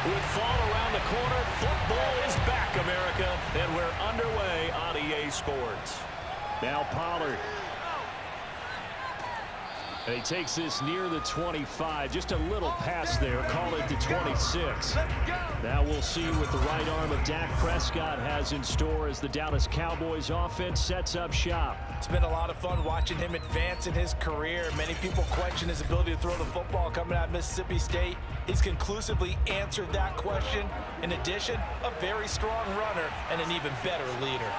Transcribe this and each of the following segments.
With fall around the corner, football is back, America, and we're underway on EA Sports. Now Pollard. And he takes this near the 25. Just a little pass there. Call it the 26. Now we'll see what the right arm of Dak Prescott has in store as the Dallas Cowboys offense sets up shop. It's been a lot of fun watching him advance in his career. Many people question his ability to throw the football coming out of Mississippi State. He's conclusively answered that question. In addition, a very strong runner and an even better leader.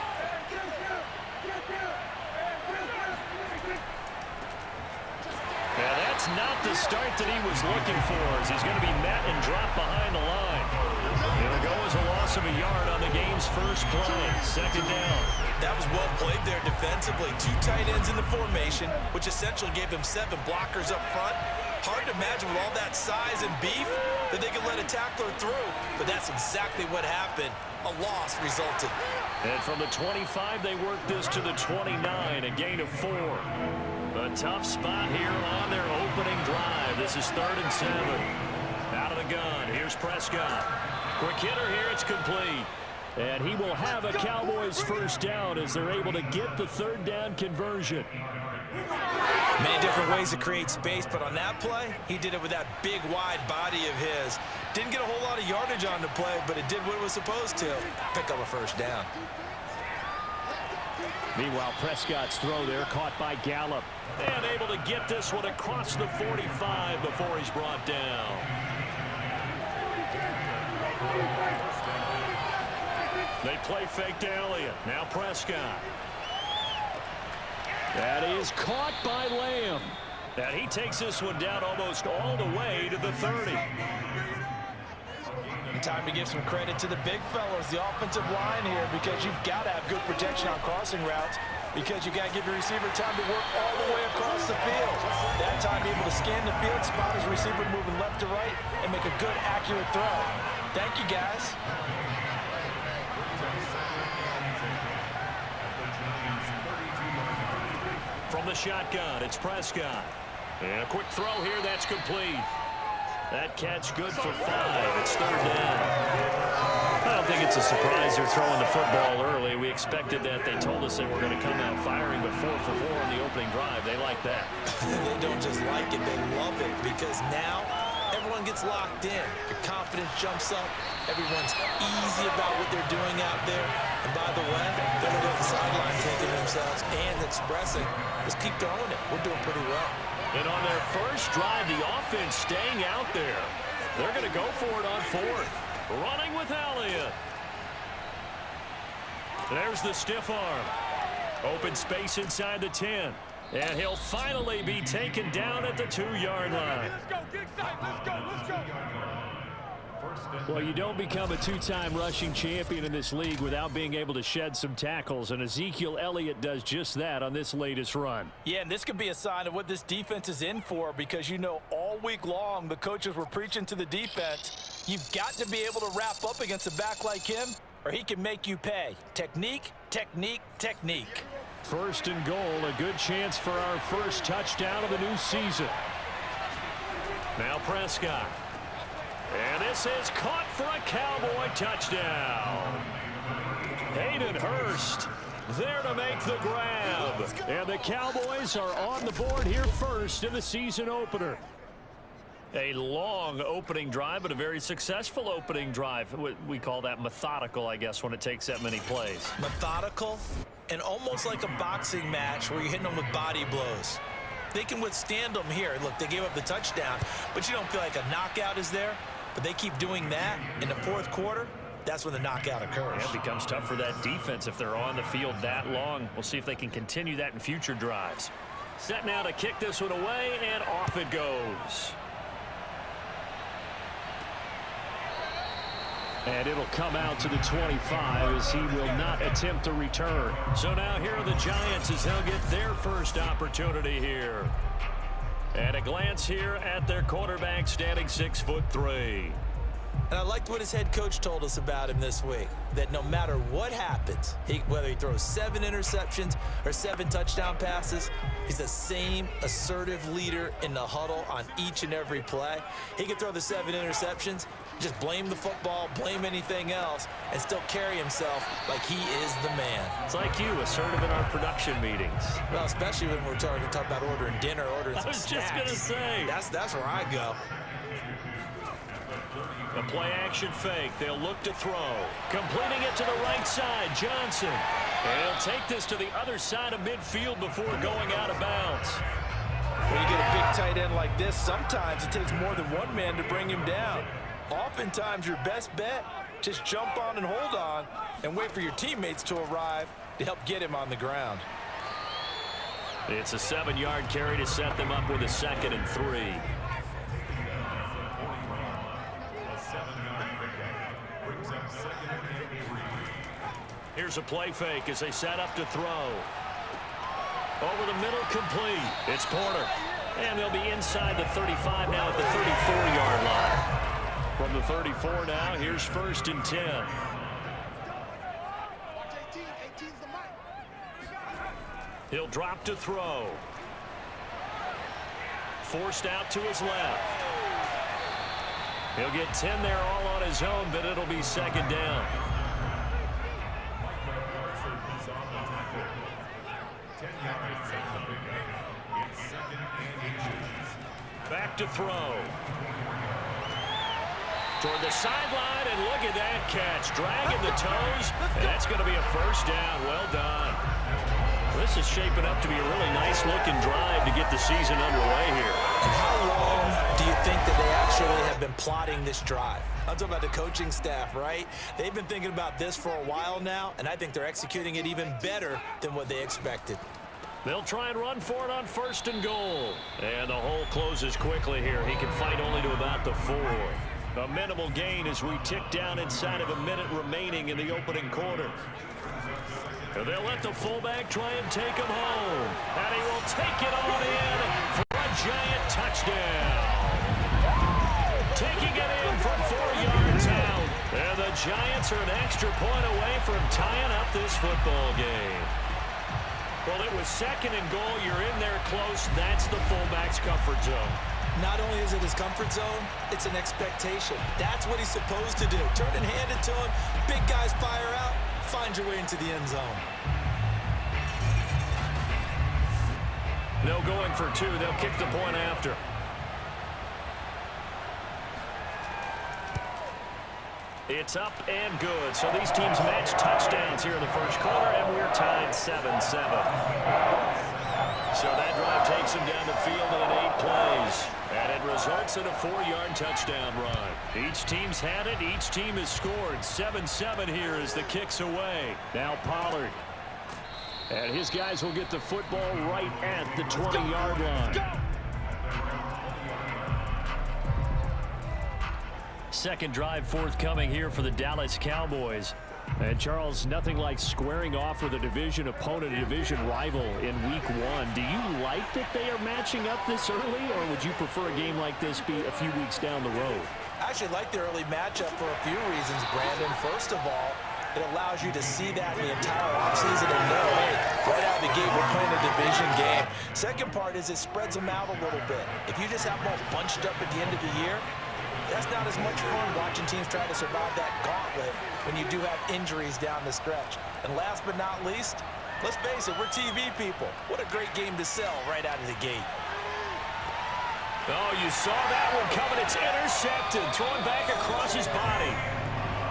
Yeah, that's not the start that he was looking for, as he's going to be met and dropped behind the line. It'll go as a loss of a yard on the game's first play. Second down. That was well played there defensively. 2 tight ends in the formation, which essentially gave him 7 blockers up front. Hard to imagine with all that size and beef that they could let a tackler through, but that's exactly what happened. A loss resulted. And from the 25, they work this to the 29, a gain of 4. A tough spot here on their opening drive. This is 3rd and 7. Out of the gun. Here's Prescott. Quick hitter here. It's complete. And he will have a Cowboys first down as they're able to get the 3rd down conversion. Many different ways to create space, but on that play, he did it with that big, wide body of his. Didn't get a whole lot of yardage on the play, but it did what it was supposed to. Pick up a first down. Meanwhile, Prescott's throw there caught by Gallup. And able to get this one across the 45 before he's brought down. They play fake to Elliott. Now Prescott. That is caught by Lamb. And he takes this one down almost all the way to the 30. And time to give some credit to the big fellows, the offensive line here, because you've got to have good protection on crossing routes, because you've got to give your receiver time to work all the way across the field. That time able to scan the field, spot his receiver moving left to right, and make a good, accurate throw. Thank you, guys. From the shotgun, it's Prescott. And a quick throw here, that's complete. That catch good for 5. It's 3rd down. I don't think it's a surprise they're throwing the football early. We expected that. They told us they were going to come out firing, but 4 for 4 on the opening drive. They like that. They don't just like it, they love it, because now everyone gets locked in. Your confidence jumps up. Everyone's easy about what they're doing out there. And by the way, they're going to go to the sideline taking themselves and expressing, let's keep throwing it. We're doing pretty well. And on their first drive, the offense staying out there. They're going to go for it on 4th. Running with Elliott. There's the stiff arm. Open space inside the 10. And he'll finally be taken down at the 2-yard line. Let's go, get excited, let's go, let's go. Well, you don't become a 2-time rushing champion in this league without being able to shed some tackles, and Ezekiel Elliott does just that on this latest run. Yeah, and this could be a sign of what this defense is in for, because you know all week long the coaches were preaching to the defense, you've got to be able to wrap up against a back like him, or he can make you pay. Technique, technique, technique. 1st and goal, a good chance for our first touchdown of the new season. Now Prescott. And this is caught for a Cowboy touchdown. Hayden Hurst there to make the grab. And the Cowboys are on the board here first in the season opener. A long opening drive, but a very successful opening drive. We call that methodical, I guess, when it takes that many plays. Methodical and almost like a boxing match where you're hitting them with body blows. They can withstand them here. Look, they gave up the touchdown, but you don't feel like a knockout is there. But they keep doing that in the 4th quarter. That's when the knockout occurs. Yeah, it becomes tough for that defense if they're on the field that long. We'll see if they can continue that in future drives. Set now to kick this one away, and off it goes. And it'll come out to the 25 as he will not attempt to return. So now here are the Giants as they'll get their first opportunity here. And a glance here at their quarterback, standing 6'3". And I liked what his head coach told us about him this week, that no matter what happens, whether he throws 7 interceptions or 7 touchdown passes, he's the same assertive leader in the huddle on each and every play. He could throw the 7 interceptions, Just blame the football, blame anything else, and still carry himself like he is the man. It's like you, assertive in our production meetings. Well, especially when we're talking about ordering dinner, ordering some snacks. I was just going to say. That's where I go. The play-action fake. They'll look to throw. Completing it to the right side, Johnson. And he'll take this to the other side of midfield before going out of bounds. When you get a big tight end like this, sometimes it takes more than one man to bring him down. Oftentimes, your best bet, just jump on and hold on and wait for your teammates to arrive to help get him on the ground. It's a 7-yard carry to set them up with a 2nd and 3. Here's a play fake as they set up to throw. Over the middle, complete. It's Porter. And they'll be inside the 35 now at the 34-yard line. From the 34 now, here's 1st and 10. He'll drop to throw. Forced out to his left. He'll get 10 there all on his own, but it'll be 2nd down. Back to throw. Toward the sideline, and look at that catch. Dragging the toes, and that's going to be a 1st down. Well done. This is shaping up to be a really nice-looking drive to get the season underway here. And how long do you think that they actually have been plotting this drive? I'm talking about the coaching staff, right? They've been thinking about this for a while now, and I think they're executing it even better than what they expected. They'll try and run for it on 1st and goal. And the hole closes quickly here. He can fight only to about the 4. A minimal gain as we tick down inside of a minute remaining in the opening quarter. And they'll let the fullback try and take him home. And he will take it on in for a giant touchdown. Taking it in from 4 yards out. And the Giants are an extra point away from tying up this football game. Well, it was 2nd and goal. You're in there close. That's the fullback's comfort zone. Not only is it his comfort zone, it's an expectation. That's what he's supposed to do. Turn and hand it to him. Big guys fire out. Find your way into the end zone. No going for 2. They'll kick the point after. It's up and good. So these teams match touchdowns here in the 1st quarter, and we're tied 7-7. So that drive takes him down the field in 8 plays. And it results in a 4-yard touchdown run. Each team's had it. Each team has scored. 7-7 here as the kick's away. Now Pollard. And his guys will get the football right at the 20-yard line. 2nd drive forthcoming here for the Dallas Cowboys. And Charles, nothing like squaring off with a division opponent, a division rival in week 1. Do you like that they are matching up this early, or would you prefer a game like this be a few weeks down the road? I actually like the early matchup for a few reasons, Brandon. First of all, it allows you to see that in the entire offseason and know, hey, right out of the gate, we're playing a division game. Second part is it spreads them out a little bit. If you just have them all bunched up at the end of the year, that's not as much fun watching teams try to survive that gauntlet when you do have injuries down the stretch. And last but not least, let's face it, we're TV people. What a great game to sell right out of the gate. Oh, you saw that one coming. It's intercepted. Thrown back across his body.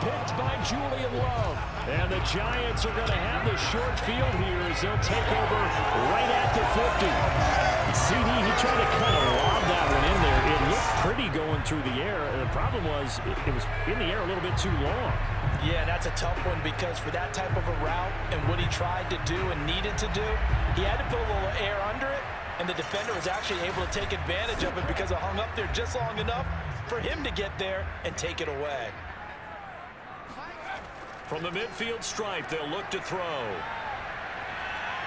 Picked by Julian Love. And the Giants are going to have the short field here as they'll take over right at the 50. CD, he tried to kind of lob that one in there. It looked pretty going through the air. The problem was it was in the air a little bit too long. Yeah, that's a tough one because for that type of a route and what he tried to do and needed to do, he had to put a little air under it, and the defender was actually able to take advantage of it because it hung up there just long enough for him to get there and take it away. From the midfield stripe, they'll look to throw.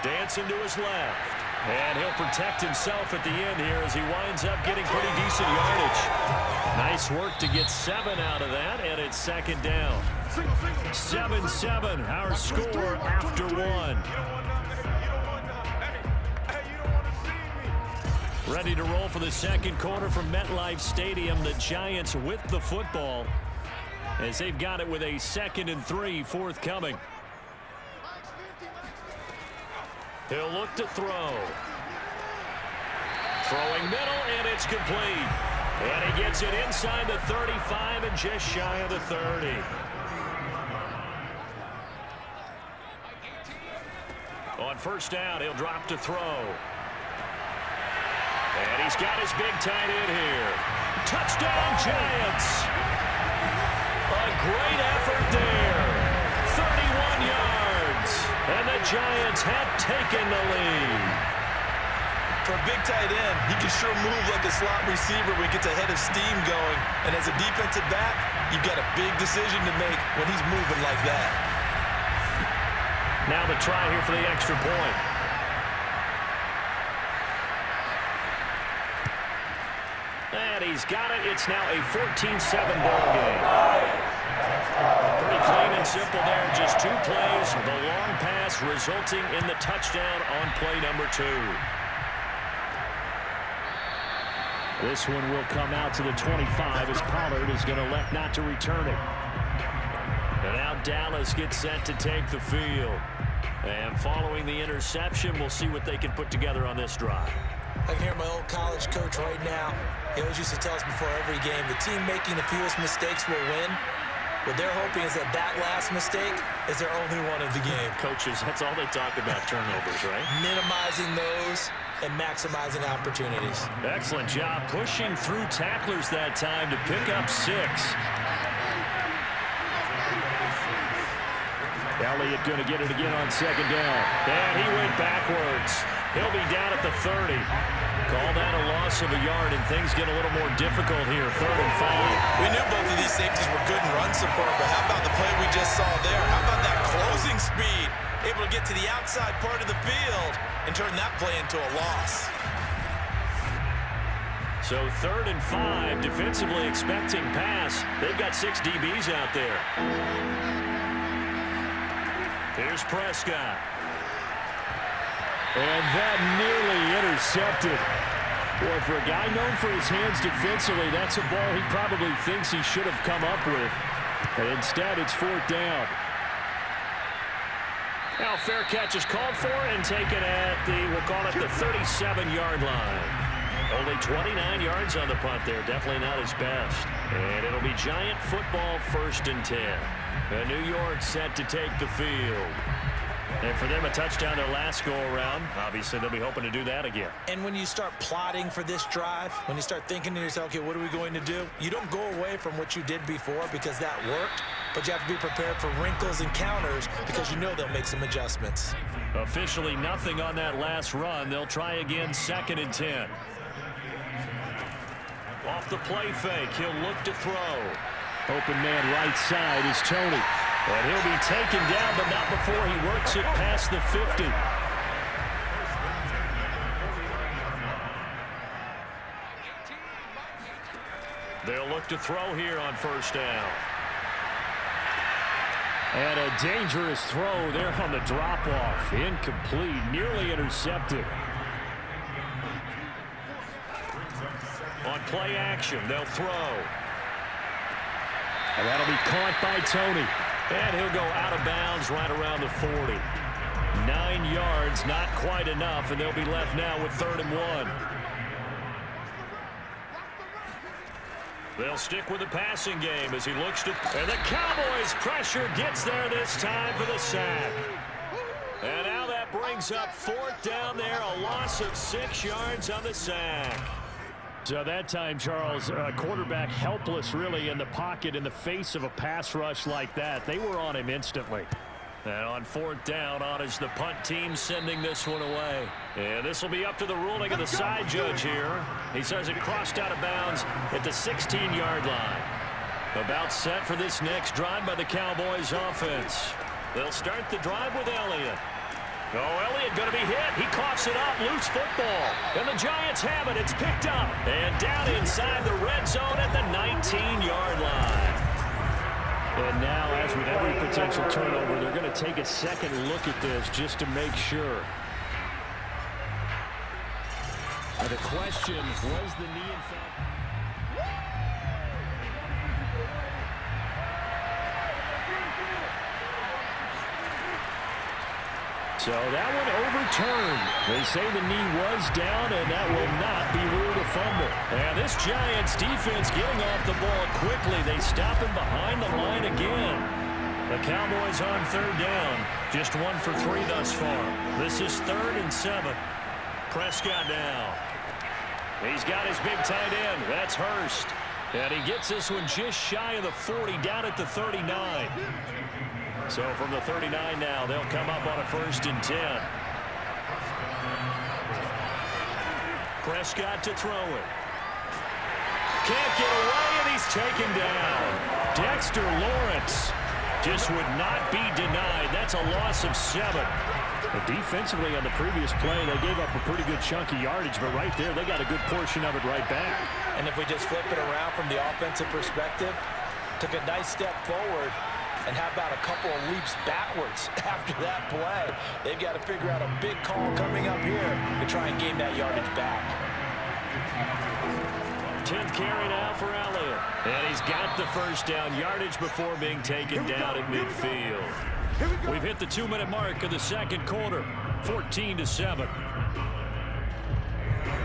Dancing to his left. And he'll protect himself at the end here as he winds up getting pretty decent yardage. Nice work to get 7 out of that, and it's 2nd down. 7-7, our score after 1. Ready to roll for the 2nd quarter from MetLife Stadium. The Giants with the football. as they've got it with a 2nd and 3 forthcoming. He'll look to throw. Throwing middle, and it's complete. And he gets it inside the 35 and just shy of the 30. On first down, he'll drop to throw. And he's got his big tight end here. Touchdown, Giants. A great effort there. 31 yards. And the Giants have taken the lead. For a big tight end, he can sure move like a slot receiver when he gets a head of steam going. And as a defensive back, you've got a big decision to make when he's moving like that. Now the try here for the extra point. And he's got it. It's now a 14-7 ball game. Pretty clean and simple there. Just 2 plays. The long pass resulting in the touchdown on play number 2. This one will come out to the 25 as Pollard is going to elect not to return it. And now Dallas gets set to take the field. And following the interception, we'll see what they can put together on this drive. I can hear my old college coach right now. He always used to tell us before every game, the team making the fewest mistakes will win. What they're hoping is that last mistake is their only one of the game. Coaches, that's all they talk about, turnovers, right? Minimizing those and maximizing opportunities. Excellent job pushing through tacklers that time to pick up 6. Elliott going to get it again on 2nd down. And he went backwards. He'll be down at the 30. Call that a loss of a yard, and things get a little more difficult here. 3rd and 5. We knew both of these safeties were good in run support, but how about the play we just saw there? How about that closing speed? Able to get to the outside part of the field and turn that play into a loss. So 3rd and 5, defensively expecting pass. They've got 6 DBs out there. Here's Prescott. And that nearly intercepted. Boy, for a guy known for his hands defensively, that's a ball he probably thinks he should have come up with. But instead, it's 4th down. Now fair catch is called for and taken at the, we'll call it the 37-yard line. Only 29 yards on the punt there. Definitely not his best. And it'll be Giant football 1st and 10. And New York set to take the field. And for them, a touchdown their last go-around. Obviously, they'll be hoping to do that again. And when you start plotting for this drive, when you start thinking to yourself, okay, what are we going to do? You don't go away from what you did before because that worked, but you have to be prepared for wrinkles and counters because you know they'll make some adjustments. Officially nothing on that last run. They'll try again 2nd and 10. Off the play fake, he'll look to throw. Open man right side is Tony. And he'll be taken down, but not before he works it past the 50. They'll look to throw here on 1st down. And a dangerous throw there on the drop-off. Incomplete, nearly intercepted. On play action, they'll throw. And that'll be caught by Tony. And he'll go out of bounds right around the 40. 9 yards, not quite enough, and they'll be left now with 3rd and 1. They'll stick with the passing game as he looks to... And the Cowboys' pressure gets there this time for the sack. And now that brings up 4th down there, a loss of 6 yards on the sack. So that time, Charles, quarterback helpless really in the pocket in the face of a pass rush like that. They were on him instantly. And on 4th down, on is the punt team sending this one away. And this will be up to the ruling of the side judge here. He says it crossed out of bounds at the 16-yard line. About set for this next drive by the Cowboys offense. They'll start the drive with Elliott. Oh, Elliott going to be hit. He coughs it up. Loose football. And the Giants have it. It's picked up. And down inside the red zone at the 19-yard line. And now, as with every potential turnover, they're going to take a second look at this just to make sure. The question, was the knee in fact... So that one overturned. They say the knee was down, and that will not be ruled a fumble. And this Giants defense getting off the ball quickly. They stop him behind the line again. The Cowboys on third down. Just 1 for 3 thus far. This is 3rd and 7. Prescott now. He's got his big tight end. That's Hurst. And he gets this one just shy of the 40, down at the 39. So from the 39 now, they'll come up on a 1st and 10. Prescott to throw it. Can't get away, and he's taken down. Dexter Lawrence just would not be denied. That's a loss of 7. But defensively on the previous play, they gave up a pretty good chunk of yardage, but right there, they got a good portion of it right back. And if we just flip it around from the offensive perspective, took a nice step forward, and how about a couple of leaps backwards after that play? They've got to figure out a big call coming up here to try and gain that yardage back. 10th carry now for Elliott. And he's got the first down, yardage before being taken down at midfield. We've hit the 2-minute mark of the second quarter, 14-7.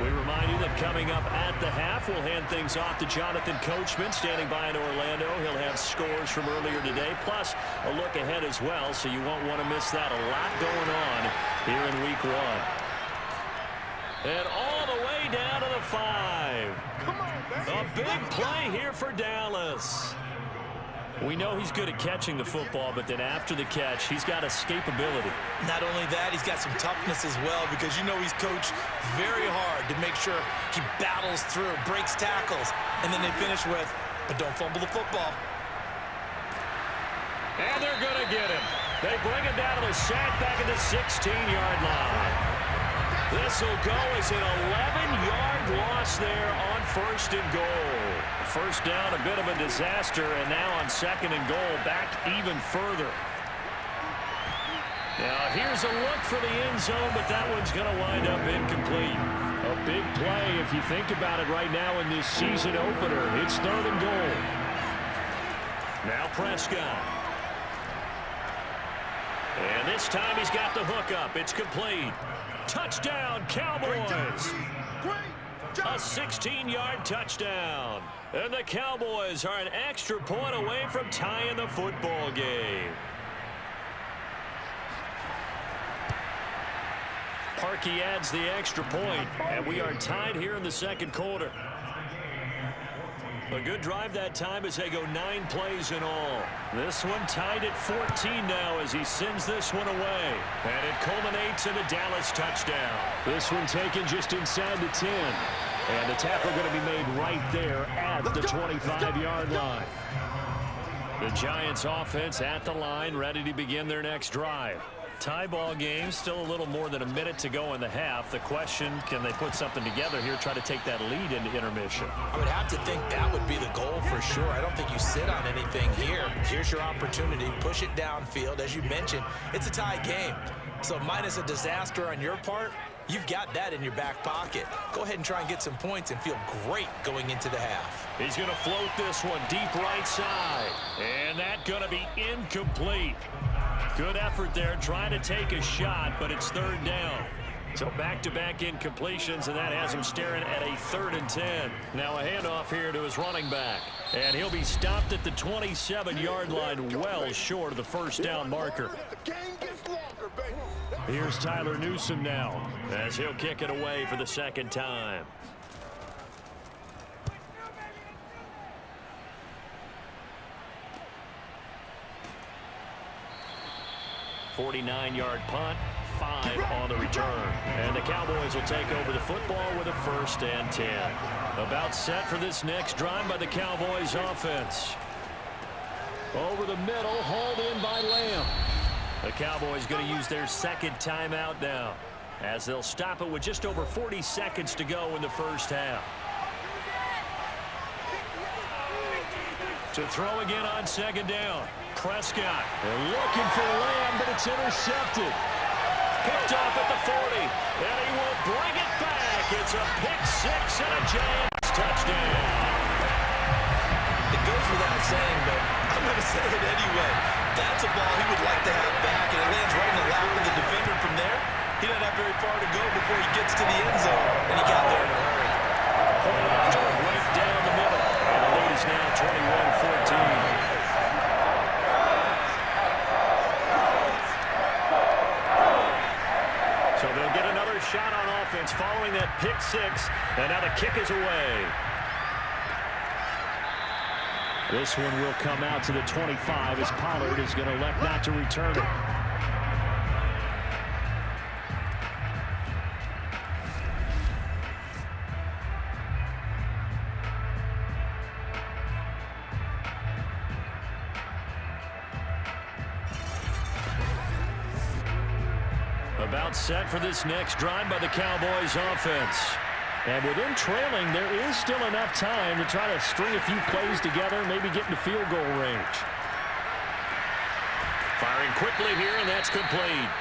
We remind you that coming up at the half, we'll hand things off to Jonathan Coachman, standing by in Orlando. He'll have scores from earlier today, plus a look ahead as well, so you won't want to miss that. A lot going on here in Week 1. And all the way down to the 5. A big play here for Dallas. We know he's good at catching the football, but then after the catch, he's got escapability. Not only that, he's got some toughness as well, because you know he's coached very hard to make sure he battles through, breaks tackles, and then they finish with, but don't fumble the football. And they're going to get him. They bring him down to the sack back at the 16-yard line. This will go as an 11-yard loss there on 1st and goal. First down, a bit of a disaster, and now on 2nd and goal, back even further. Now here's a look for the end zone, but that one's going to wind up incomplete. A big play if you think about it right now in this season opener. It's 3rd and goal. Now Prescott. And this time he's got the hook up. It's complete. Touchdown, Cowboys. A 16-yard touchdown. And the Cowboys are an extra point away from tying the football game. Parkey adds the extra point, and we are tied here in the second quarter. A good drive that time as they go 9 plays in all. This one tied at 14 now as he sends this one away. And it culminates in a Dallas touchdown. This one taken just inside the 10. And the tackle going to be made right there at the 25-yard line. The Giants offense at the line, ready to begin their next drive. Tie ball game, still a little more than a minute to go in the half. The question, can they put something together here, try to take that lead into intermission? I would have to think that would be the goal for sure. I don't think you sit on anything here. Here's your opportunity. Push it downfield. As you mentioned, it's a tie game. So minus a disaster on your part, you've got that in your back pocket. Go ahead and try and get some points and feel great going into the half. He's going to float this one deep right side. And that's going to be incomplete. Good effort there, trying to take a shot, but it's 3rd down. So back-to-back incompletions, and that has him staring at a 3rd and 10. Now a handoff here to his running back. And he'll be stopped at the 27-yard line, well short of the first down marker. Here's Tyler Newsome now, as he'll kick it away for the 2nd time. 49-yard punt, 5 on the return. And the Cowboys will take over the football with a 1st and 10. About set for this next drive by the Cowboys offense. Over the middle, hauled in by Lamb. The Cowboys going to use their 2nd timeout now, as they'll stop it with just over 40 seconds to go in the first half. To throw again on 2nd down. Prescott. They're looking for Lamb, but it's intercepted. Picked off at the 40. And he will bring it back. It's a pick 6 and a Giants touchdown. It goes without saying, but I'm going to say it anyway. That's a ball he would like to have back, and it lands right in the lap of the defender from very far to go before he gets to the end zone, and he got there in a hurry. Point after right down the middle. And the lead is now 21-14. So they'll get another shot on offense following that pick six, and now the kick is away. This one will come out to the 25 as Pollard is going to elect not to return it. About set for this next drive by the Cowboys offense. And with them trailing, there is still enough time to try to string a few plays together, maybe get into field goal range. Firing quickly here, and that's complete.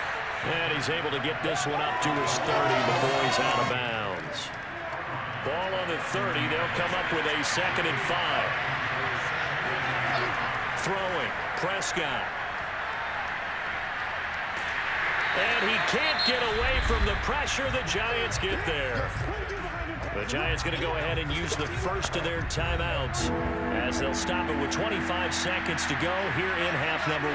And he's able to get this one up to his 30 before he's out of bounds. Ball on the 30. They'll come up with a 2nd and 5. Throwing. Prescott. And he can't get away from the pressure. The Giants get there. The Giants going to go ahead and use the first of their timeouts as they'll stop it with 25 seconds to go here in half number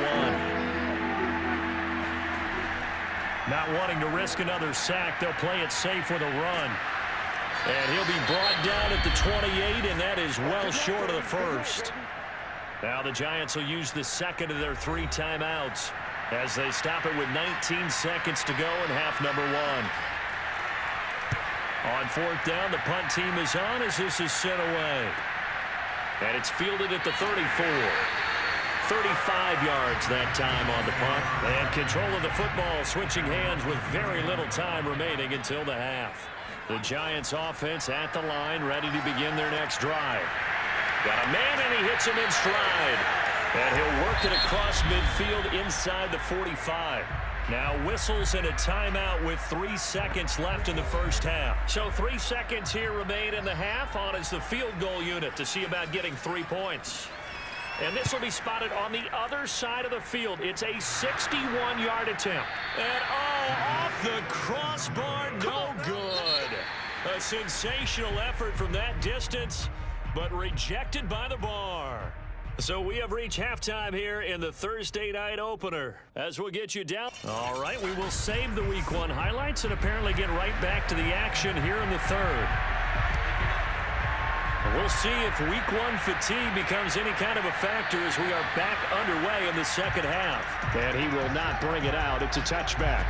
1. Not wanting to risk another sack, they'll play it safe with a run. And he'll be brought down at the 28, and that is well short of the first. Now the Giants will use the second of their 3 timeouts as they stop it with 19 seconds to go in half number 1. On 4th down, the punt team is on as this is sent away. And it's fielded at the 34. 35 yards that time on the punt. And control of the football switching hands with very little time remaining until the half. The Giants offense at the line, ready to begin their next drive. Got a man, and he hits him in stride. And he'll work it across midfield inside the 45. Now whistles and a timeout with 3 seconds left in the first half. So 3 seconds here remain in the half. On is the field goal unit to see about getting 3 points. And this will be spotted on the other side of the field. It's a 61-yard attempt. And off the crossbar, no good. A sensational effort from that distance, but rejected by the bar. So we have reached halftime here in the Thursday night opener. As we'll get you down. All right, we will save the Week 1 highlights and apparently get right back to the action here in the third. And we'll see if Week 1 fatigue becomes any kind of a factor as we are back underway in the second half. And he will not bring it out. It's a touchback.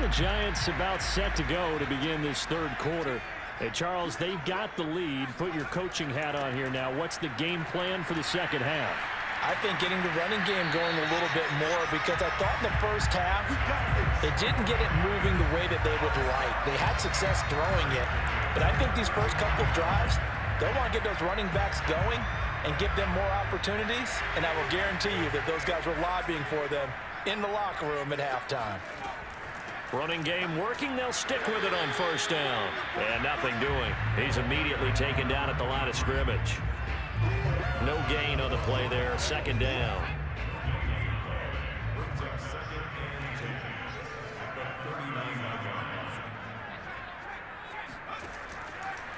The Giants about set to go to begin this third quarter. Hey, Charles, they've got the lead. Put your coaching hat on here now. What's the game plan for the second half? I think getting the running game going a little bit more, because I thought in the first half they didn't get it moving the way that they would like. They had success throwing it, but I think these first couple of drives, they'll want to get those running backs going and give them more opportunities, and I will guarantee you that those guys were lobbying for them in the locker room at halftime. Running game working. They'll stick with it on first down. And nothing doing. He's immediately taken down at the line of scrimmage. No gain on the play there. 2nd down.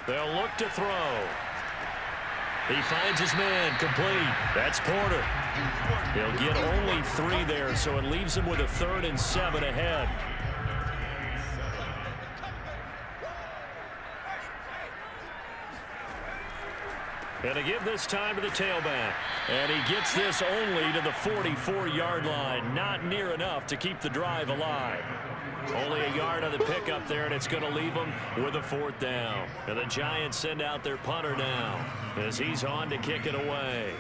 They'll look to throw. He finds his man, complete. That's Porter. He'll get only 3 there, so it leaves him with a 3rd and 7 ahead. And to give this time to the tailback. And he gets this only to the 44-yard line. Not near enough to keep the drive alive. Only a yard on the pickup there, and it's going to leave them with a 4th down. And the Giants send out their punter now as he's on to kick it away.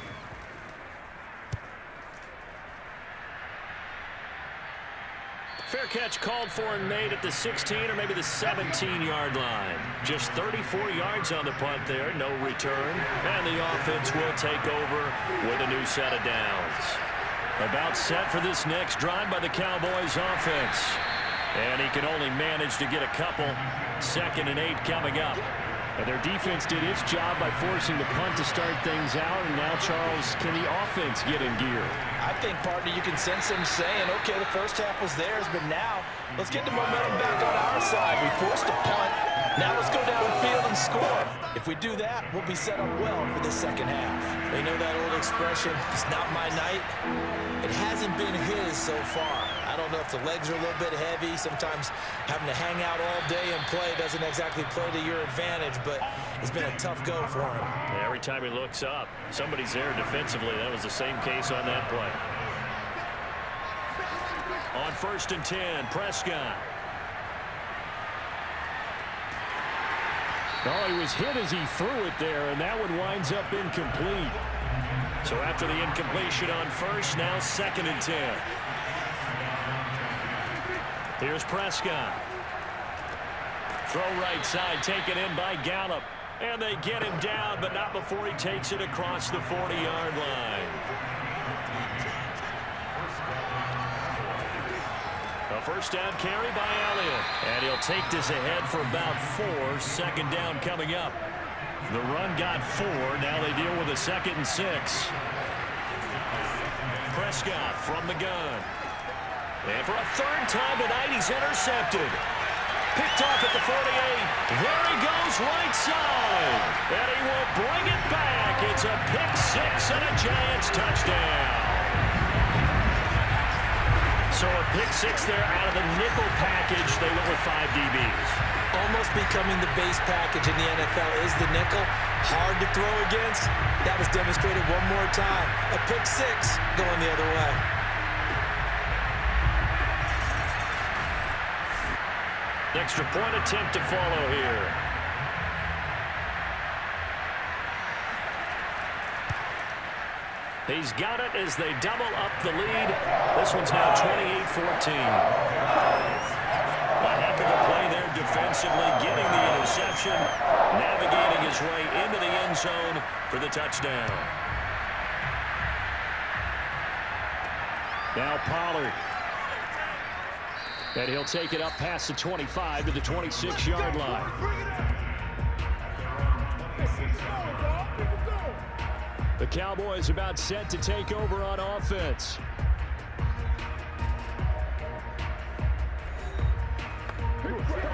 Fair catch called for and made at the 16 or maybe the 17-yard line. Just 34 yards on the punt there, no return. And the offense will take over with a new set of downs. About set for this next drive by the Cowboys offense. And he can only manage to get a couple. 2nd and 8 coming up. And their defense did its job by forcing the punt to start things out. And now, Charles, can the offense get in gear? I think, partner, you can sense them saying, okay, the first half was theirs, but now let's get the momentum back on our side. We forced a punt. Now let's go downfield and score. If we do that, we'll be set up well for the second half. They know that old expression, it's not my night. It hasn't been his so far. I don't know if the legs are a little bit heavy. Sometimes having to hang out all day and play doesn't exactly play to your advantage, but it's been a tough go for him. Yeah, every time he looks up, somebody's there defensively. That was the same case on that play. On 1st and 10, Prescott. Oh, he was hit as he threw it there, and that one winds up incomplete. So after the incompletion on 1st, now 2nd and 10. Here's Prescott. Throw right side, taken in by Gallup. And they get him down, but not before he takes it across the 40-yard line. A first down carry by Elliott. And he'll take this ahead for about 4. 2nd down coming up. The run got 4. Now they deal with a 2nd and 6. Prescott from the gun. And for a 3rd time tonight, he's intercepted. Picked off at the 48. There he goes right side. And he will bring it back. It's a pick 6 and a Giants touchdown. So a pick 6 there out of the nickel package. They went with 5 DBs. Almost becoming the base package in the NFL is the nickel. Hard to throw against. That was demonstrated one more time. A pick 6 going the other way. Extra point attempt to follow here. He's got it as they double up the lead. This one's now 28-14. A heck of a play there defensively, getting the interception, navigating his way into the end zone for the touchdown. Now Pollard. And he'll take it up past the 25 to the 26-yard line. The Cowboys about set to take over on offense.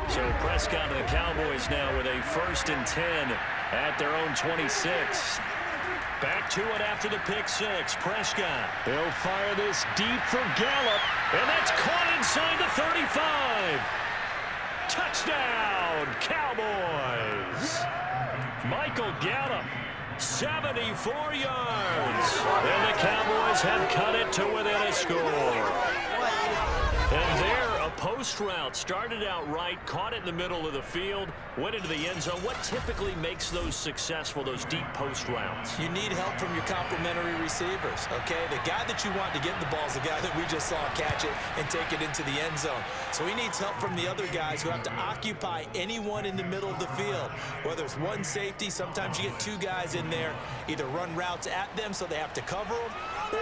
So Prescott and the Cowboys now with a 1st and 10 at their own 26. Back to it after the pick 6. Prescott. He'll fire this deep for Gallup. And that's caught inside the 35. Touchdown, Cowboys. Michael Gallup, 74 yards. And the Cowboys have cut it to within a score. And there, a post route started out right, caught it in the middle of the field, went into the end zone. What typically makes those successful, those deep post routes? You need help from your complementary receivers, okay? The guy that you want to get the ball is the guy that we just saw catch it and take it into the end zone. So he needs help from the other guys who have to occupy anyone in the middle of the field. Whether it's one safety, sometimes you get 2 guys in there, either run routes at them so they have to cover them,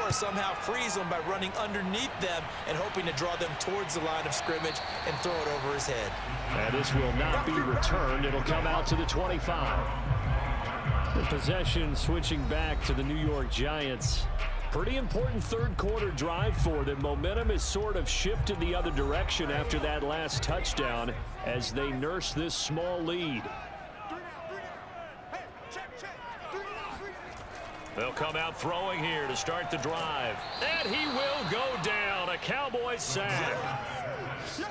or somehow freeze them by running underneath them and hoping to draw them towards the line of scrimmage and throw it over his head. And this will not be returned. It'll come out to the 25. The possession switching back to the New York Giants. Pretty important 3rd quarter drive for them. Momentum has sort of shifted the other direction after that last touchdown as they nurse this small lead. They'll come out throwing here to start the drive. And he will go down. A Cowboys sack.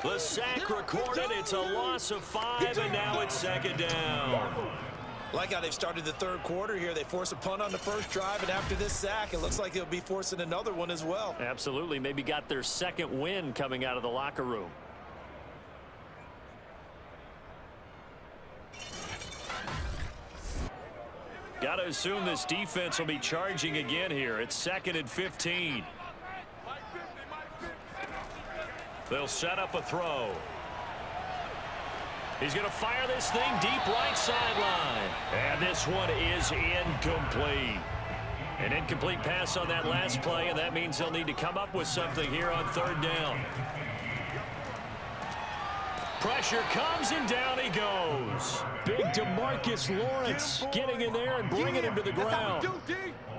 The sack recorded. It's a loss of 5, and now it's 2nd down. Like how they've started the 3rd quarter here. They force a punt on the first drive, and after this sack, it looks like they'll be forcing another one as well. Absolutely. Maybe got their 2nd win coming out of the locker room. Got to assume this defense will be charging again here. It's 2nd and 15. They'll set up a throw. He's going to fire this thing deep right sideline. And this one is incomplete. An incomplete pass on that last play, and that means they'll need to come up with something here on 3rd down. Pressure comes, and down he goes. Big DeMarcus Lawrence getting in there and bringing him to the ground.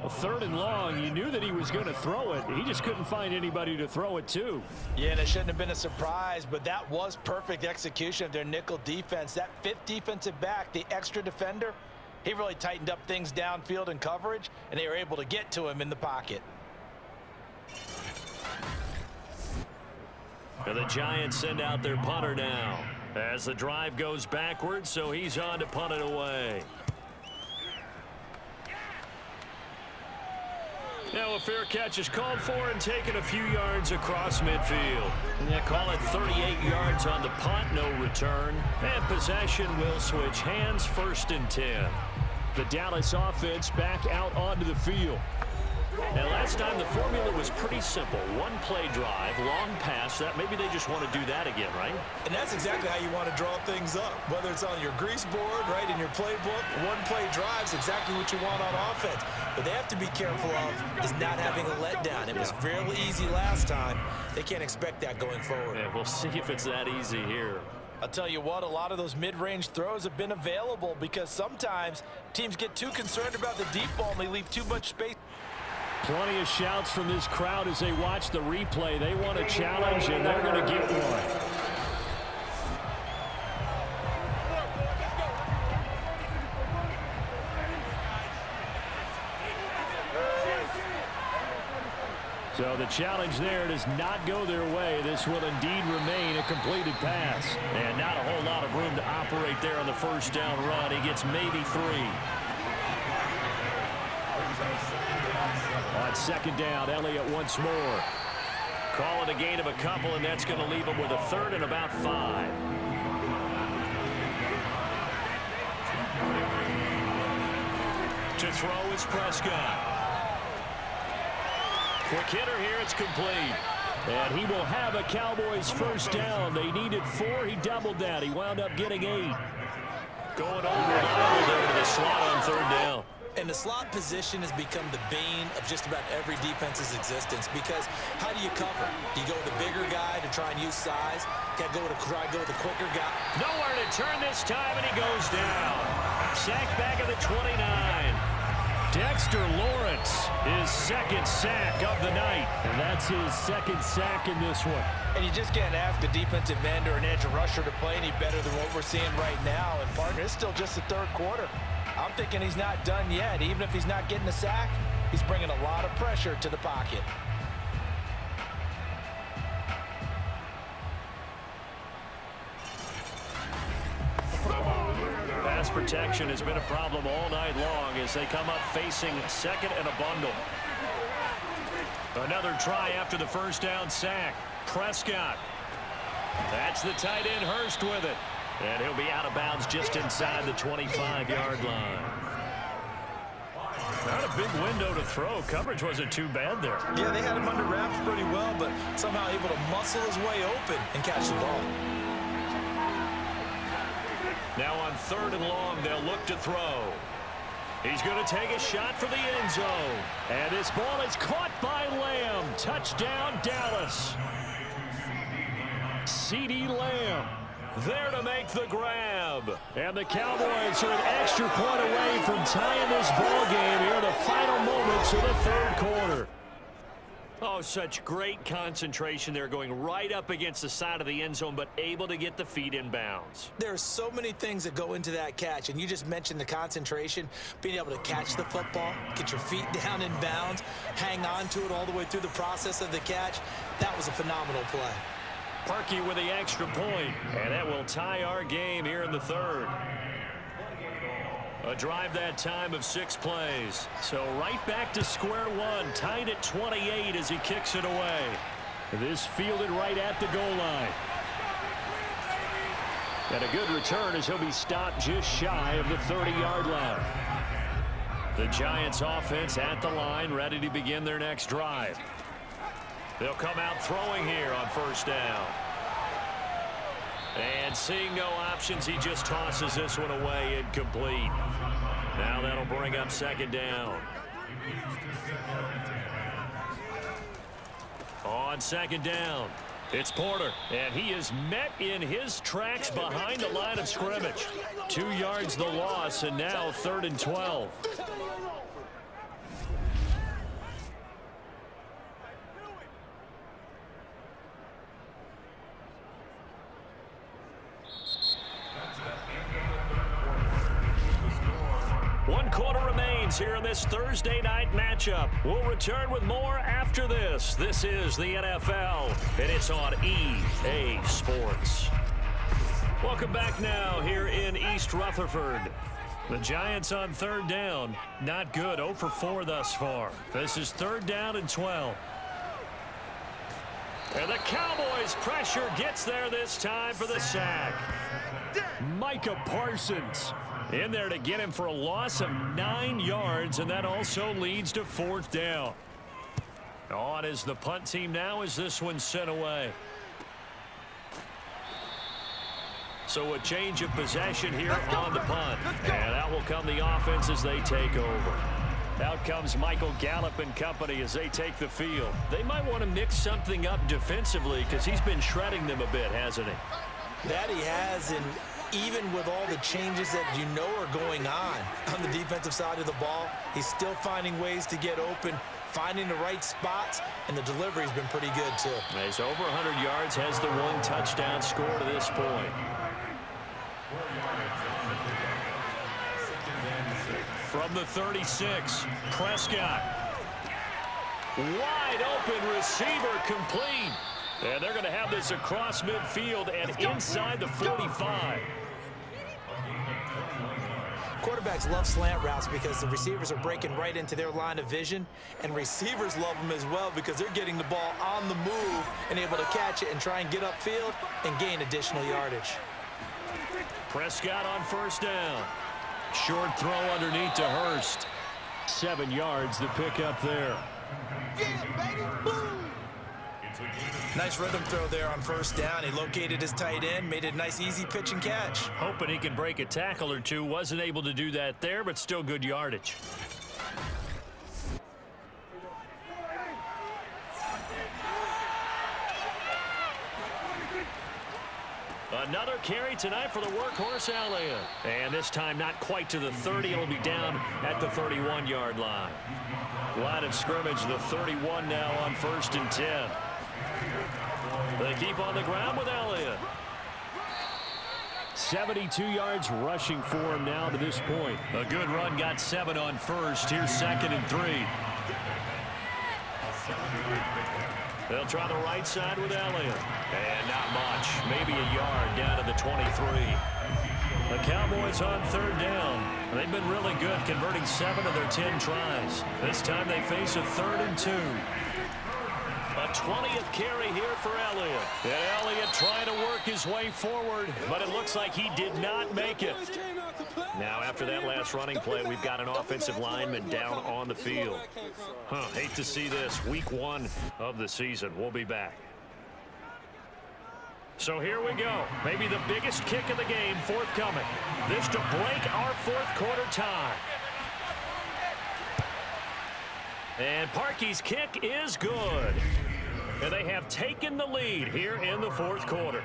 A 3rd and long. You knew that he was going to throw it. He just couldn't find anybody to throw it to. Yeah, and it shouldn't have been a surprise, but that was perfect execution of their nickel defense. That 5th defensive back, the extra defender, he really tightened up things downfield in coverage, and they were able to get to him in the pocket. And the Giants send out their punter now as the drive goes backwards, so he's on to punt it away. Now a fair catch is called for and taken a few yards across midfield. Yeah, call it 38 yards on the punt, no return. And possession will switch hands, 1st and 10. The Dallas offense back out onto the field. And last time the formula was pretty simple. 1-play drive, long pass. That maybe they just want to do that again, right? And that's exactly how you want to draw things up. Whether it's on your grease board, right, in your playbook, 1-play drive is exactly what you want on offense. But they have to be careful of is not having a letdown. It was fairly easy last time. They can't expect that going forward. Yeah, we'll see if it's that easy here. I'll tell you what, a lot of those mid-range throws have been available because sometimes teams get too concerned about the deep ball and they leave too much space. Plenty of shouts from this crowd as they watch the replay. They want a challenge, and they're going to get one. So the challenge there does not go their way. This will indeed remain a completed pass. And not a whole lot of room to operate there on the 1st down run. He gets maybe 3. On 2nd down, Elliott once more. Call it a gain of a couple, and that's going to leave him with a 3rd and about 5. To throw is Prescott. Quick hitter here, it's complete. And he will have a Cowboys 1st down. They needed 4. He doubled that. He wound up getting 8. Going over there to the slot on 3rd down. And the slot position has become the bane of just about every defense's existence because how do you cover? Do you go with the bigger guy to try and use size? Got to try to go with the quicker guy. Nowhere to turn this time, and he goes down. Sacked back at the 29. Dexter Lawrence, his 2nd sack of the night. And that's his 2nd sack in this one. And you just can't ask a defensive end or an edge rusher to play any better than what we're seeing right now. And partner, it's still just the 3rd quarter. I'm thinking he's not done yet. Even if he's not getting a sack, he's bringing a lot of pressure to the pocket. Pass protection has been a problem all night long as they come up facing 2nd and a bundle. Another try after the 1st down sack. Prescott. That's the tight end Hurst with it. And he'll be out of bounds just inside the 25-yard line. Not a big window to throw. Coverage wasn't too bad there. Yeah, they had him under wraps pretty well, but somehow able to muscle his way open and catch the ball. Now on 3rd and long, they'll look to throw. He's going to take a shot for the end zone. And this ball is caught by Lamb. Touchdown, Dallas. CeeDee Lamb there to make the grab. And the Cowboys are an extra point away from tying this ball game here in the final moments of the 3rd quarter. Oh, such great concentration there, going right up against the side of the end zone, but able to get the feet in bounds. There are so many things that go into that catch, and you just mentioned the concentration, being able to catch the football, get your feet down in bounds, hang on to it all the way through the process of the catch. That was a phenomenal play. Parkey with the extra point, and that will tie our game here in the 3rd. A drive that time of 6 plays. So right back to square one, tied at 28 as he kicks it away. This fielded right at the goal line. And a good return as he'll be stopped just shy of the 30-yard line. The Giants offense at the line, ready to begin their next drive. They'll come out throwing here on 1st down. And seeing no options, he just tosses this one away, incomplete. Now that'll bring up 2nd down. On 2nd down, It's Porter, and he is met in his tracks behind the line of scrimmage. 2 yards the loss, and now 3rd and 12. One quarter remains here in this Thursday night matchup. We'll return with more after this. This is the NFL, and it's on EA Sports. Welcome back now here in East Rutherford. The Giants on 3rd down. Not good. 0 for 4 thus far. This is 3rd down and 12. And the Cowboys pressure gets there this time for the sack. Micah Parsons in there to get him for a loss of 9 yards, and that also leads to 4th down. On is the punt team now as this one's sent away. So a change of possession here on the punt. And out will come the offense as they take over. Out comes Michael Gallup and company as they take the field. They might want to mix something up defensively because he's been shredding them a bit, hasn't he? That he has, and even with all the changes that you know are going on the defensive side of the ball, he's still finding ways to get open, finding the right spots, and the delivery's been pretty good too. He's over 100 yards, has the 1 touchdown score to this point. From the 36, Prescott. Wide open receiver complete. And they're going to have this across midfield and inside the 45. Quarterbacks love slant routes because the receivers are breaking right into their line of vision, and receivers love them as well because they're getting the ball on the move and able to catch it and try and get upfield and gain additional yardage. Prescott on 1st down. Short throw underneath to Hurst. 7 yards the pick up there. Nice rhythm throw there on 1st down. He located his tight end, made it a nice easy pitch and catch. Hoping he can break a tackle or two. Wasn't able to do that there, but still good yardage. Another carry tonight for the workhorse Elliott. And this time not quite to the 30. It'll be down at the 31-yard line. Line of scrimmage, the 31 now on 1st and 10. They keep on the ground with Elliott. 72 yards rushing for him now to this point. A good run, got 7 on 1st. Here's 2nd and 3. They'll try the right side with Elliott. And not much. Maybe a yard down to the 23. The Cowboys on 3rd down. They've been really good, converting 7 of their 10 tries. This time they face a 3rd and 2. A 20th carry here for Elliott. And Elliott trying to work his way forward, but it looks like he did not make it. Now, after that last running play, we've got an offensive lineman down on the field. Hate to see this. Week 1 of the season. We'll be back. So here we go. Maybe the biggest kick of the game forthcoming. This to break our 4th quarter tie. And Parkey's kick is good. And they have taken the lead here in the 4th quarter.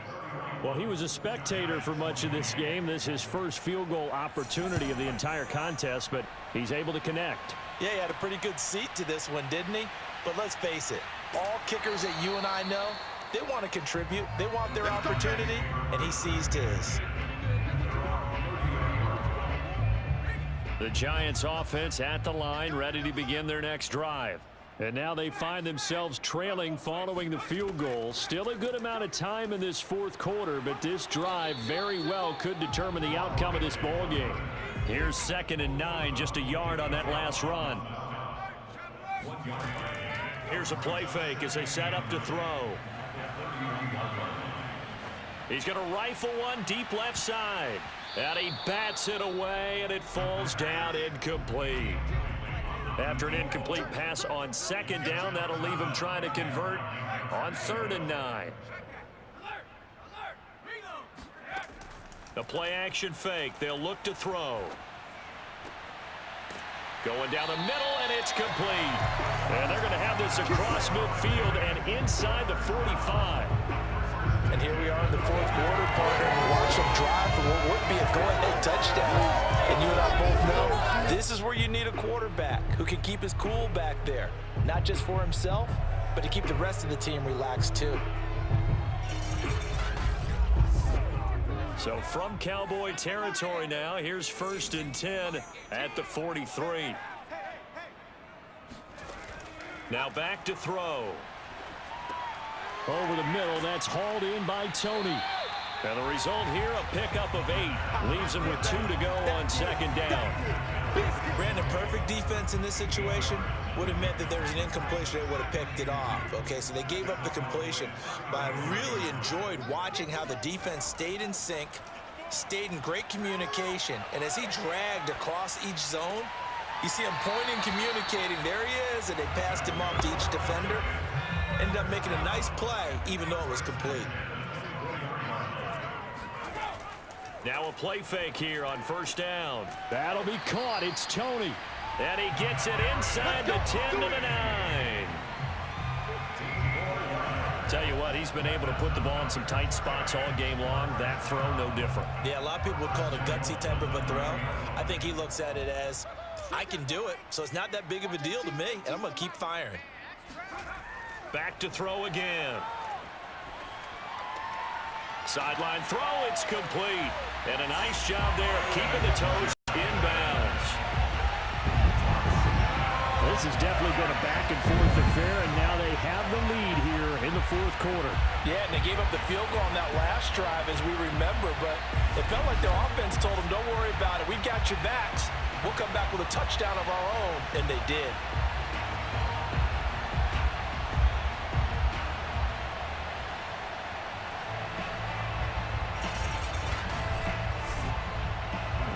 Well, he was a spectator for much of this game. This is his first field goal opportunity of the entire contest, but he's able to connect. Yeah, he had a pretty good seat to this one, didn't he? But let's face it, all kickers that you and I know, they want to contribute. They want their opportunity, and he seized his. The Giants offense at the line, ready to begin their next drive. And now they find themselves trailing following the field goal. Still a good amount of time in this 4th quarter, but this drive very well could determine the outcome of this ball game. Here's 2nd and 9, just a yard on that last run. Here's a play fake as they set up to throw. He's going to rifle one deep left side. And he bats it away, and it falls down incomplete. After an incomplete pass on 2nd down, that'll leave him trying to convert on 3rd and 9. The play action fake. They'll look to throw. Going down the middle, and it's complete. And they're going to have this across midfield and inside the 45. And here we are in the fourth quarter, partner, and watch them drive for what would be a go-ahead touchdown. And you and I both know this is where you need a quarterback who can keep his cool back there, not just for himself, but to keep the rest of the team relaxed too. So from Cowboy territory now, here's 1st and 10 at the 43. Now back to throw. Over the middle, that's hauled in by Tony. And the result here, a pickup of 8. Leaves him with 2 to go on 2nd down. Brandon, perfect defense in this situation would have meant that there was an incompletion. They would have picked it off. Okay, so they gave up the completion. But I really enjoyed watching how the defense stayed in sync, stayed in great communication. And as he dragged across each zone, you see him pointing, communicating. There he is, and they passed him off to each defender. Ended up making a nice play, even though it was complete. Now a play fake here on 1st down. That'll be caught. It's Tony. And he gets it inside the 10 to the 9. Tell you what, he's been able to put the ball in some tight spots all game long. That throw, no different. Yeah, a lot of people would call it a gutsy type of a throw. I think he looks at it as, I can do it, so it's not that big of a deal to me, and I'm going to keep firing. Back to throw again. Sideline throw, it's complete. And a nice job there of keeping the toes inbounds. This has definitely been a back-and-forth affair, and now they have the lead here in the fourth quarter. Yeah, and they gave up the field goal on that last drive, as we remember, but it felt like their offense told them, don't worry about it. We got your backs. We'll come back with a touchdown of our own, and they did.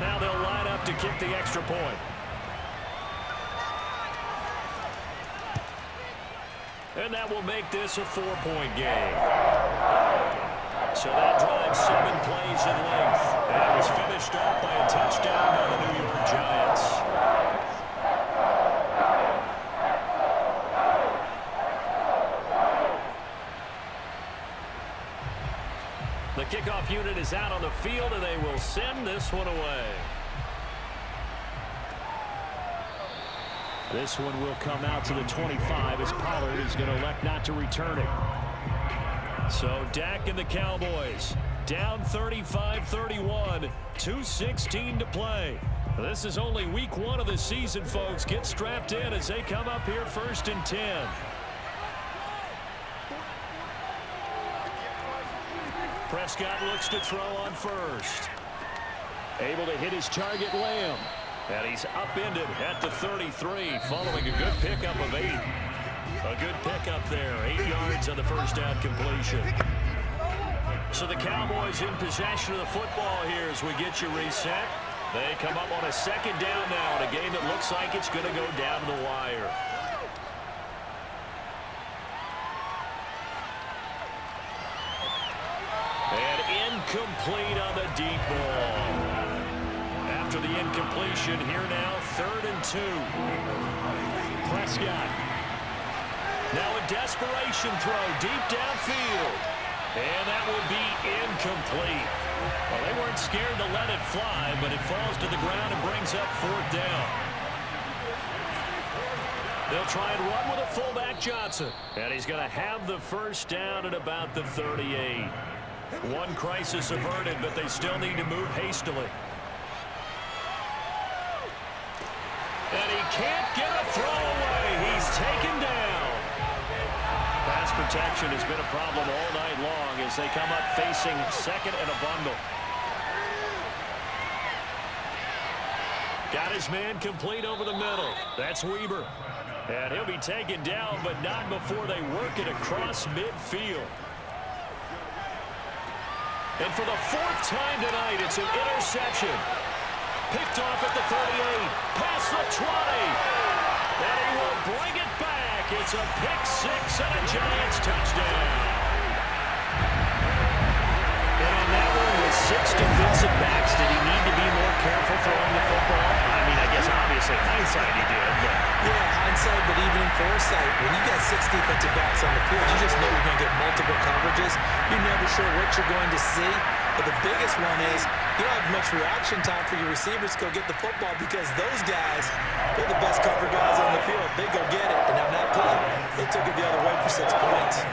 Now they'll line up to kick the extra point. And that will make this a 4-point game. So that drives 7 plays in length. And it was finished off by a touchdown by the New York Giants. The kickoff unit is out on the field, and they will send this one away. This one will come out to the 25 as Pollard is going to elect not to return it. So Dak and the Cowboys down 35-31, 2:16 to play. This is only week 1 of the season, folks. Get strapped in as they come up here 1st and 10. Prescott looks to throw on 1st. Able to hit his target, Lamb. And he's upended at the 33 following a good pickup of 8. A good pickup there, 8 yards on the first down completion. So the Cowboys in possession of the football here as we get you reset. They come up on a 2nd down now in a game that looks like it's going to go down to the wire. And incomplete on the deep ball. After the incompletion, here now, 3rd and 2. Prescott. Now a desperation throw deep downfield. And that will be incomplete. Well, they weren't scared to let it fly, but it falls to the ground and brings up 4th down. They'll try and run with a fullback, Johnson. And he's going to have the first down at about the 38. One crisis averted, but they still need to move hastily. And he can't get a throw away. He's taken down. Pass protection has been a problem all night long as they come up facing 2nd and a bundle. Got his man complete over the middle. That's Weber. And he'll be taken down, but not before they work it across midfield. And for the 4th time tonight, it's an interception. Picked off at the 38, past the 20. And he will bring it back. It's a pick 6 and a Giants touchdown. And on that one with 6 defensive backs, did he need to be more careful throwing the football? I mean, I guess obviously hindsight he did, but Yeah, hindsight, but even in foresight, when you got 6 defensive backs on the field, you just know you're going to get multiple coverages. You're never sure what you're going to see. But the biggest one is you don't have much reaction time for your receivers to go get the football because those guys, they're the best cover guys on the field. They go get it. And on that play, they took it the other way for 6 points.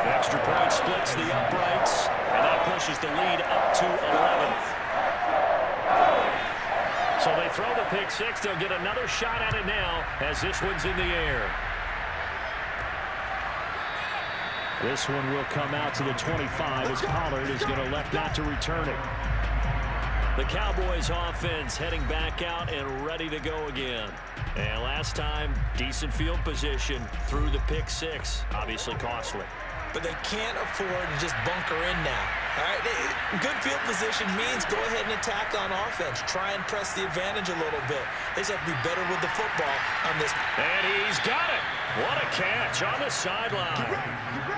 The extra point splits the uprights, and that pushes the lead up to 11. So they throw the pick six. They'll get another shot at it now as this one's in the air. This one will come out to the 25 as Pollard is going to elect not to return it. The Cowboys offense heading back out and ready to go again. And last time, decent field position through the pick six. Obviously costly. But they can't afford to just bunker in now. All right, good field position means go ahead and attack on offense. Try and press the advantage a little bit. They just have to be better with the football on this. And he's got it. What a catch on the sideline.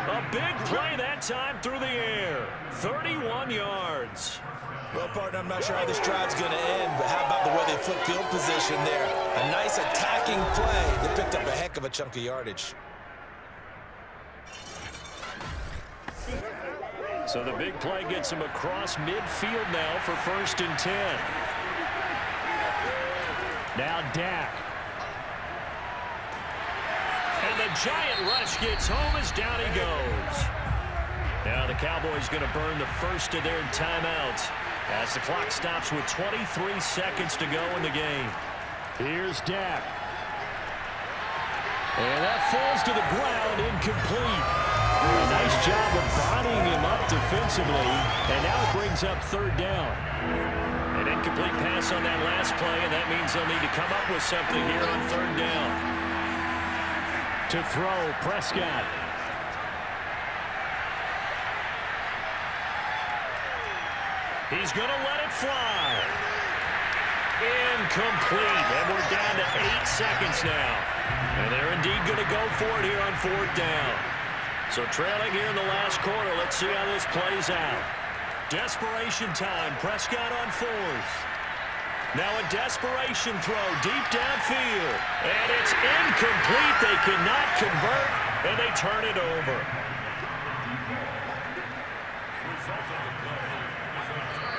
A big play that time through the air. 31 yards. Well, partner, I'm not sure how this drive's going to end, but how about the way they flip field position there? A nice attacking play. They picked up a heck of a chunk of yardage. So the big play gets him across midfield now for 1st and 10. Now Dak. And the giant rush gets home as down he goes. Now the Cowboys going to burn the first of their timeouts as the clock stops with 23 seconds to go in the game. Here's Dak. And that falls to the ground, incomplete. A nice job of bodying him up defensively, and now it brings up 3rd down. An incomplete pass on that last play, and that means they'll need to come up with something here on 3rd down. To throw, Prescott. He's going to let it fly. Incomplete, and we're down to 8 seconds now. And they're indeed going to go for it here on 4th down. So trailing here in the last quarter, let's see how this plays out. Desperation time, Prescott on 4th. Now a desperation throw deep downfield. And it's incomplete. They cannot convert, and they turn it over.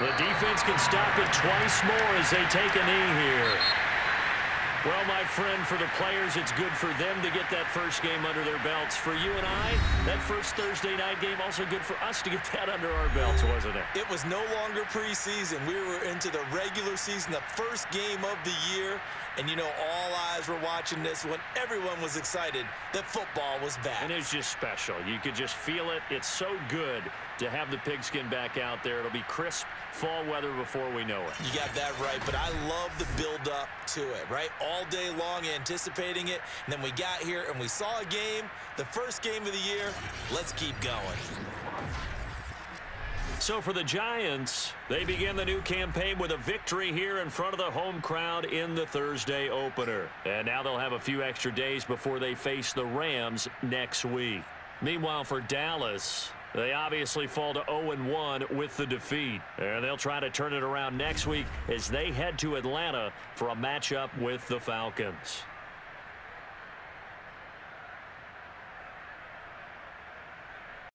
The defense can stop it twice more as they take a knee here. Well, my friend, for the players, it's good for them to get that first game under their belts. For you and I, that first Thursday night game, also good for us to get that under our belts, wasn't it? It was no longer preseason. We were into the regular season, the first game of the year. And, you know, all eyes were watching this when everyone was excited that football was back. And it's just special. You could just feel it. It's so good to have the pigskin back out there. It'll be crisp fall weather before we know it. You got that right, but I love the build-up to it, right? All day long anticipating it, and then we got here and we saw a game, the first game of the year. Let's keep going. So for the Giants, they begin the new campaign with a victory here in front of the home crowd in the Thursday opener. And now they'll have a few extra days before they face the Rams next week. Meanwhile, for Dallas, they obviously fall to 0-1 with the defeat. And they'll try to turn it around next week as they head to Atlanta for a matchup with the Falcons.